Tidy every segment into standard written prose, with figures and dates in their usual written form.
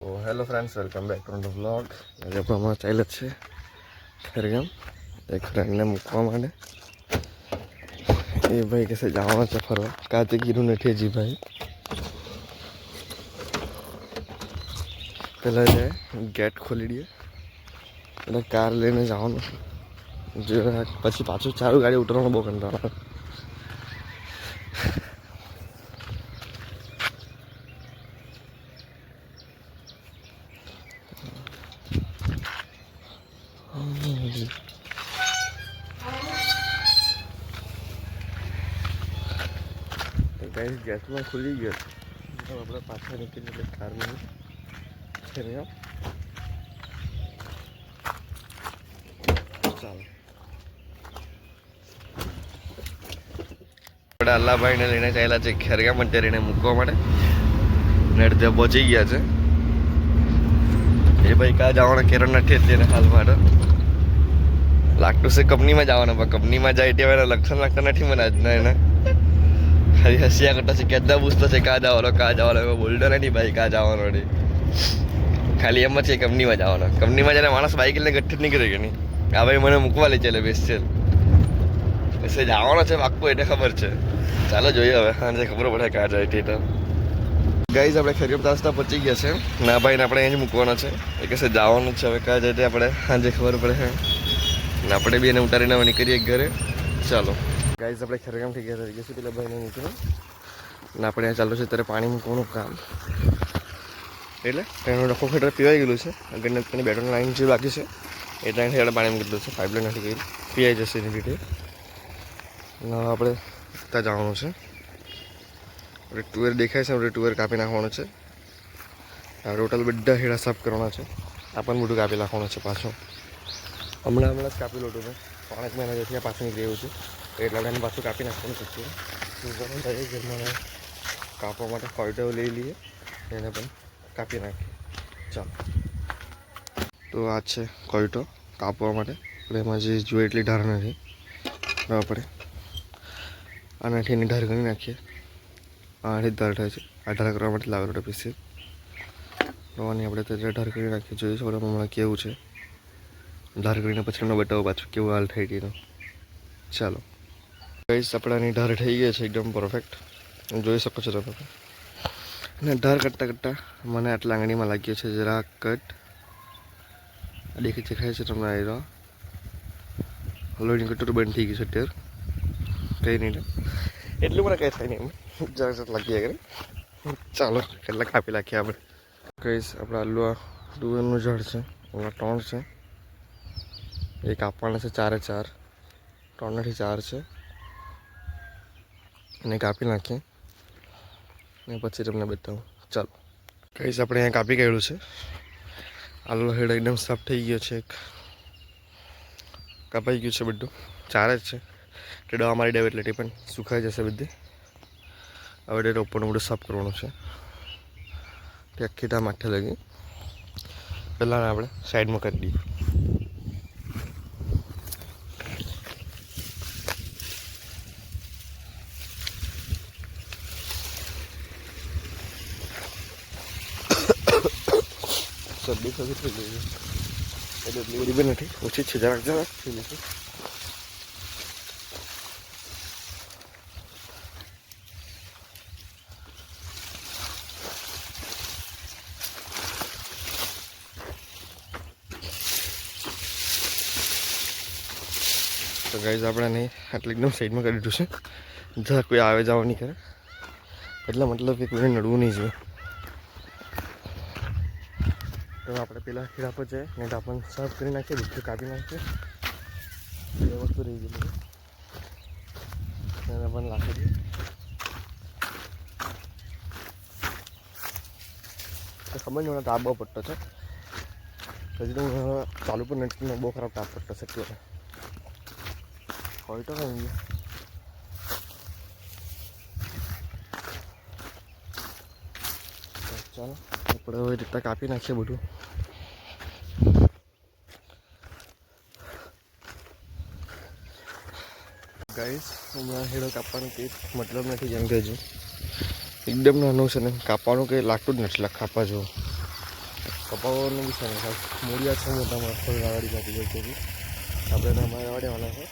તો hello friends, welcome back to the vlog. આજે આપણે હમણાં ચાલ્યા જ છે ખેરગામ એક ફ્રેન્ડને મૂકવા માટે. એ ભાઈ કહેશે જવાનો છે ફરવા, કાતે કીધું નથી હજી ભાઈ. પહેલાં જે ગેટ ખોલી દઈએ એટલે કાર લઈને જવાનું. જે પછી પાછું ચાલુ ગાડી ઉતરવાનું બહુ કંટાળો આવે. ગાઈસ ગેસમાં ખુલી ગયો તો આપણે પાછા નીકળી એટલે કારમાં ખેરગામ ચાલો. આપણે અલ્લાભાઈને લઈને ચાલ્યા છે ખેરગામ અત્યારે મૂકવા માટે ને અડધે પહોંચી ગયા છે. એ ભાઈ કાં જવાના કેરણ નથી અત્યારે હાલ માટે. લાગતું છે કંપનીમાં જવાના, પણ કંપનીમાં જાય તે લક્ષણ લાગતા નથી મને આજના એના. ખાલી હસ્યા કરતા છે, કેદા પૂછતો છે કાં જવાનો બોલતો નથી ભાઈ કાં જવાનો નથી. ખાલી એમ જ છે કંપનીમાં જવાનો. કંપનીમાં જયારે માણસ બાઇક લઈને ગઠ્ઠી જ નીકળે કે નહીં. આ ભાઈ મને મૂકવા લઈ ચાલે બેસ ચાલ એટલે જવાનો છે પાક્કું, એટલે ખબર છે. ચાલો જોઈએ હવે સાંજે ખબર પડે કાં જાય તે. તો ગાઈઝ આપણે ખેરગામ રસ્તા પહોંચી ગયા છે. ના ભાઈને આપણે અહીં જ મૂકવાનો છે. એ કહેશે જવાનું છે, હવે કાં જાય તે આપણે સાંજે ખબર પડે છે. ને આપણે બી એને ઉતારીને નીકળીએ ઘરે. ચાલો ગાઈઝ આપણે ખેરગામથી ગયા થઈ ગયા છે પેલા ભાઈને નીકળ્યું ને આપણે અહીંયા ચાલુ છે ત્યારે પાણી મૂકવાનું કામ. એટલે એનું ડખો ખેટર પીવાઈ ગયેલું છે. આગળને તેની બેટરની લાઈન જે બાકી છે એ લાઈનથી આપણે પાણી મૂકી દીધું છે. પાઇપલાઈન નથી ગઈ, પીવાઈ જશે એની રીતે. હવે આપણે ત્યાં જવાનું છે. આપણે ટુવેર દેખાય છે, આપણે ટુવેર કાપી નાખવાનું છે. આપણે ટોટલ બધા હેડા સાફ કરવાના છે. આ પણ બધું કાપી નાખવાનું છે પાછું. હમણાં જ કાપી લોટું મેં 5 મહિના જેથી પાછું નીકળી ગયું છું. એટલે આપણે એને પાછું કાપી નાખવાનું છે. ઘરમાં કાપવા માટે ફોઈટો લઈ લઈએ, એને પણ કાપી નાખીએ. ચાલો, તો આ છે કોઈટો કાપવા માટે. આપણે એમાં જે જોઈએ એટલી ધાર નથી, આપણે આનાથી એની ધાર કરી નાખીએ. આનાથી ધાર થાય છે. આ ધાર કરવા માટે લાવેલો પીસી રવાની આપણે ત્યારે ધાર કરી નાખીએ. જોઈશું આપણે હમણાં કેવું છે. ધાર કરીને પછી તમને બતાવો પાછું કેવું હાલ થઈ ગયું. ચાલો ગાઈસ, આપણાની ધાર થઈ ગઈ છે એકદમ પરફેક્ટ, જોઈ શકો છો તમે. અને ધાર કરતાં મને આટલા આંગળીમાં લાગ્યો છે જરા કટ. દેખાય છે તમને આવી રહ્યો. હલોની કટોર બંધ થઈ ગયું છે અત્યારે. કંઈ નહીં, એટલું મને કંઈ થાય નહીં, એમ જરા લાગી કરે. ચાલો કેટલા કાપી નાખીએ આપણે. કહીશ આપણે આલુ તુવેરનું ઝાડ છે, એમાં 3 છે. એ કાપવાના છે 4 3 થી 4 છે. એને કાપી નાખીએ ને પછી તમને બતાવું. ચાલો કહીશ આપણે અહીંયા કાપી ગયેલું છે. આલુ હેડ એકદમ સાફ થઈ ગયો છે. કાપાઈ ગયું છે બધું. 4 જ છે. તે દવા મારી દેવ એટલે તે પણ સુકાઈ જશે બધી. હવે તે ઉપરનું બધું સાફ કરવાનું છે. તે આખી ટા માથે લગી પહેલાં આપણે સાઈડમાં કરી દઈએ. શરદી થઈ ગઈ એટલે એટલી બધી બી નથી, ઓછી છે, જરાક થઈ જશે. તો ગાઈઝ આપણે નહીં આટલે એકદમ સાઈડમાં કરી દીધું છે. જરા કોઈ આવે જવા નહીં કરે, એટલે મતલબ કે કોઈને નડવું નહીં જોઈએ. તો આપણે પેલા હીરા પર જાય ને આપણને સાફ કરી નાખીએ, બધું કાપી નાખીએ. એ વસ્તુ રહી ગઈ બધું એને પણ નાખી દઈએ. તો ખબર નહીં મને તાપ બહુ પડતો છે. હજી તો ચાલુ પણ નથી, બહુ ખરાબ તાપ પડતો છે અત્યારે. હોય તો કઈ ચાલો આપણે હવે રીતના કાપી નાખીએ બધું. ગાઈસ હમણાં હેડો કાપવાનું કંઈ મતલબ નથી, જેમ કે હજુ એકદમ નાનું છે ને કાપવાનું કંઈ લાગતું જ નથી કાપવા જેવું. કપાવાનું બી છે ને ખાસ મૂળિયા છે મોટા મસ્ત વાડી નાખી જાય છે આપણે એને અમારે વાડવાના છે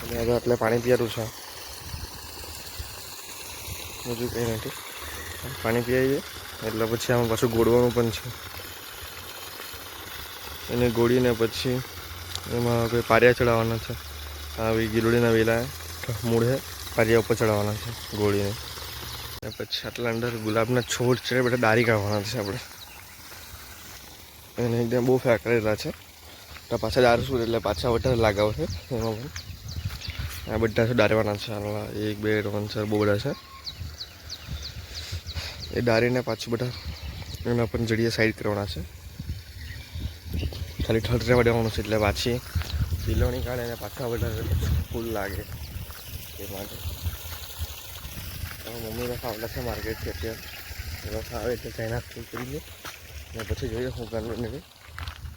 અને હવે એટલે પાણી પીવાનું છે બીજું કંઈ નથી પાણી પીવાઈએ એટલે પછી આમાં પાછું ગોળવાનું પણ છે એને ગોળીને પછી એમાં કોઈ પારિયા ચડાવવાના છે આવી ગીલોડીના વેલા મૂળ છે પારિયા ઉપર ચડાવવાના છે ગોળીને અને પછી આટલા અંદર ગુલાબના છોડ છે બધા દારી કાઢવાના છે આપણે એને એકદમ બહુ ફેંકરેલા છે તો પાછા દારશું એટલે પાછા વધારે લાગાવ છે એમાં પણ આ બધા છે દારવાના છે 1 2 3 4 બહુ બધા છે એ દારીને પાછું બધા એના પણ જડીએ સાઈડ કરવાના છે ખાલી ઠળ રહેવા દેવાનું છે એટલે પાછી પીલોણી કાઢે અને પાછા વધારે ફૂલ લાગે એ માટે મમ્મીને ખાવડા છે માર્કેટથી અત્યારે રસ આવે એટલે ચાઇના ફૂલ કરી લે અને પછી જોઈએ હું કરવું નથી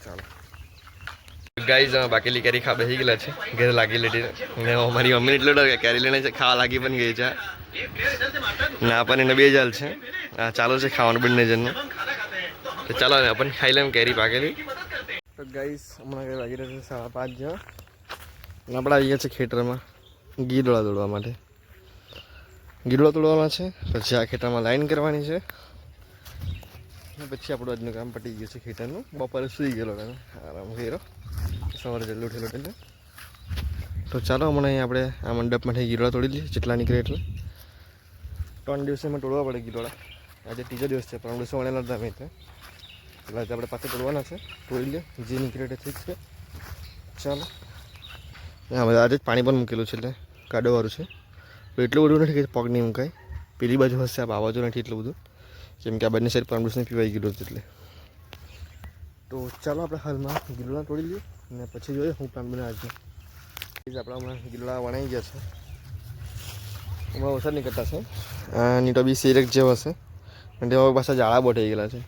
ચાલો ગાઈઝ અમે બાકેલી કેરી ખા બેસી ગયેલા છે ઘરે લાગી લીધી ને મારી મમ્મીને એટલો ડર કે કેરી લઈને ખાવા લાગી પણ ગઈ છે ને આપણને એને 2 જાલ છે આ ચાલુ છે ખાવાનું બંને જણનું તો ચાલો ને આપણને ખાઈ લઈએ કેરી પાકેલી તો ગાઈઝ હમણાં કંઈ વાગી રહ્યા છે 5:30 જેવા અને આપણે આવી ગયા છે ખેતરમાં ગીલોળા તોડવા માટે ગીલોળા તોડવાના છે પછી આ ખેતરમાં લાઈન કરવાની છે અને પછી આપણું આજનું કામ પતી ગયું છે ખેતરનું બપોરે સૂઈ ગયેલો તમે આરામ કર્યો સવારે જલ્દી ઉઠેલો એટલે તો ચાલો હમણાં અહીં આપણે આ મંડપમાંથી ગીલોળા તોડી લઈએ જેટલા નીકળે એટલે 3 દિવસમાં તોડવા પડે ગીલોળા આજે 3જો દિવસ છે પણ દિવસો વણેલા હતા અમે એટલે આજે આપણે પાછા તોડવાના છે તોડી લે જે નીકળે તે ઠીક છે ચાલો હા આજે જ પાણી પણ મૂકેલું છે એટલે કાદવવાળું છે તો એટલું બધું નથી કે પગ નહીં મુકાય પેલી બાજુ હશે આ બાજુ નથી એટલું બધું કેમ કે આ બંને સાઈડ પરમડુસને પીવાઈ ગયેલું હતું એટલે તો ચાલો આપણે હાલમાં ગીલોળા તોડી લઈએ અને પછી જોઈએ હું પ્લાન બને આજનું આપણા હમણાં ગીલોળા વણાઈ ગયા છે હમણાં ઓછા નીકળતા છે આની તો બી સિરેક જેવો હશે અને તેમાં પાછા જાળા બહુ થઈ ગયેલા છે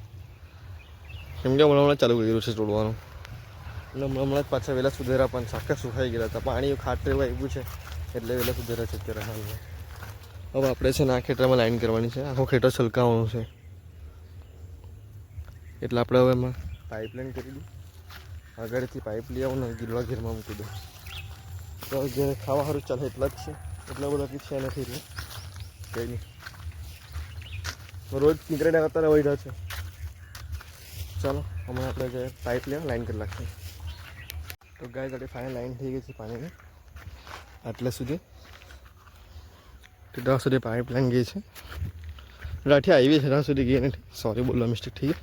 કેમ કે હમણાં ચાલુ કર્યું છે તોડવાનું એટલે હમણાં જ પાછા વહેલા સુધેરા પણ સાખા સુખાઈ ગયેલા હતા પાણી ખાટ એવું આવ્યું છે એટલે વહેલા સુધેરા છે અત્યારે હાલમાં હવે આપણે છે ને આ ખેતરમાં લાઈન કરવાની છે આખો ખેતર છલકાવવાનું છે એટલે આપણે હવે એમાં પાઇપલાઈન કરી દઉં આગળથી પાઇપ લઈ આવું ને ગીલોળા ઘેરમાં મૂકી દઉં તો ઘેર ખાવા સારું ચાલે એટલા જ છે એટલા બધા કંઈ છે નથી એટલે કંઈ નહીં રોજ નીકળ્યા કરતા વહી રહ્યા છે ચાલો હમણાં આપણે જે પાઇપ લેવા લાઈન કરી નાખીએ તો ગાય ગાડી ફાઇનલ લાઈન થઈ ગઈ છે પાણીની આટલા સુધી તો ત્યાં સુધી પાઇપ લાઈન ગઈ છે રાઠી આવી છે ત્યાં સુધી ગઈ નથી સોરી બોલવા મિસ્ટેક થઈ ગઈ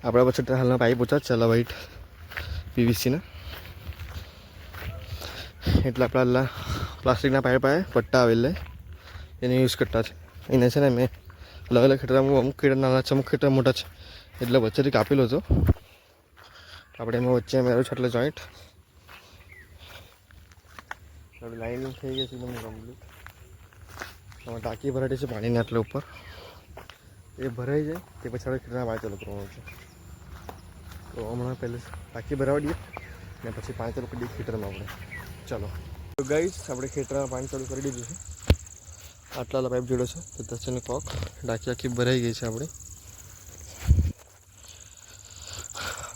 આપણા પછી હાલના પાઇપ ઓછા જ ચાલે વ્હાઈટ પીવીસીના એટલે આપણા પ્લાસ્ટિકના પાઇપ આવે પટ્ટા આવેલા એને યુઝ કરતા છે એને છે ને મેં અલગ અલગ ખેતરમાં અમુક ખેતર નાના છે અમુક ખેતર મોટા છે એટલે વચ્ચેથી કાપેલો હતો આપણે એમાં વચ્ચે મેળો છે એટલે જોઈન્ટ આપણી લાઈન થઈ ગઈ છે એકદમ કમ્પ્લીટ એમાં ટાંકી ભરાઈ છે પાણીને આટલે ઉપર એ ભરાઈ જાય તે પછી આપણે ખેતરના પાણી ચાલુ કરવાનું છે તો હમણાં પહેલે ટાંકી ભરાવી દઈએ ને પછી પાણી ચાલુ કરી દઈએ ખેતરમાં આપણે ચાલો તો ગાઈસ આપણે ખેતરમાં પાણી ચાલુ કરી દીધું છે આટલા પાઇપ જોડો છે તો દસની કોક ટાંકી આખી ભરાઈ ગઈ છે આપણી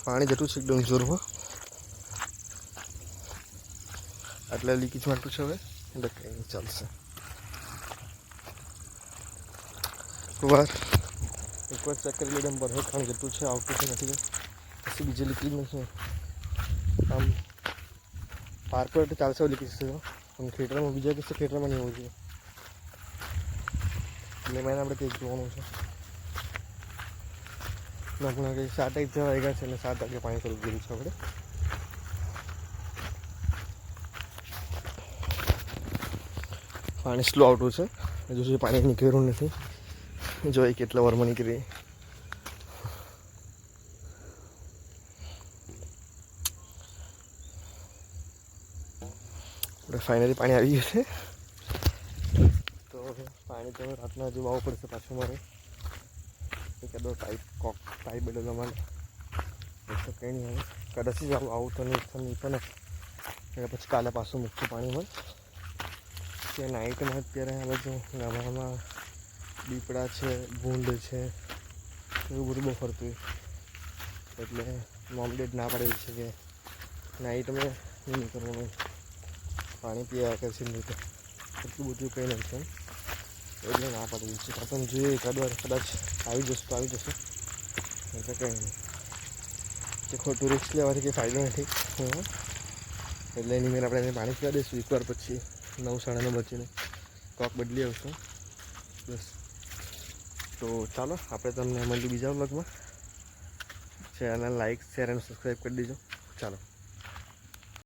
પાણી જતું છે એકદમ જોરમાં આટલા લીકેજ માટું છે હવે એટલે કંઈ નહીં ચાલશે એકવાર ચેક કરી લઈએ બરાબર પાણી જતું છે આવતું છે નથી પછી બીજી લીકેજ નથી આમ પાર પર તો ચાલશે લીકેજ છે પણ થિયેટરમાં બીજા ਕਿਸੇ થિયેટરમાં નહીં હોવું જોઈએ એટલે મેં આપણે કંઈક જોવાનું છે હમણાં કંઈક 7 જેવા વાગ્યા છે અને 7 વાગે પાણી ચાલુ કર્યું છે આપણે પાણી સ્લો આવતું છે હજુ સુધી પાણી નીકળ્યું નથી જોઈએ કેટલા વારમાં નીકળી આપણે ફાઇનલી પાણી આવી ગયું છે તો પાણી તો રાતના હજુ આવવું પડશે પાછું મારે એકાદો પાઇપ બદલવા માટે તો કંઈ નહીં આવે કદાચ જ આવું તો નહીં પણ પછી કાલે પાછું મૂકશું પાણીમાં કે નાઇટમાં અત્યારે હવે જો ગામડામાં દીપડા છે, ભૂંડ છે, એવું બધું બહુ ફરતું હોય. એટલે મોમ ડેડ ના પાડેલી છે કે નાઈટ અમે નહીં નીકળવાનું, પાણી પીવા કે છે નહીં, તો એટલું બધું કંઈ નહીં છે એટલે ના પાડેલી છે. આપણને જોઈએ એકાદ વાર કદાચ આવી જશે તો આવી જશે, એટલે કંઈ નહીં. જે ખોટું રિસ્ક લેવાથી કંઈ ફાયદો નથી. એટલે એની મેળ આપણે એને પાણી પીવા દઈશું એકવાર, પછી 9-9:30 બચીને કોક બદલી આવશું. બસ, તો ચાલો આપણે તમને મળીએ બીજા વ્લોગમાં. ચેનલ લાઈક, શેર અને સબસ્ક્રાઈબ કરી દેજો. ચાલો.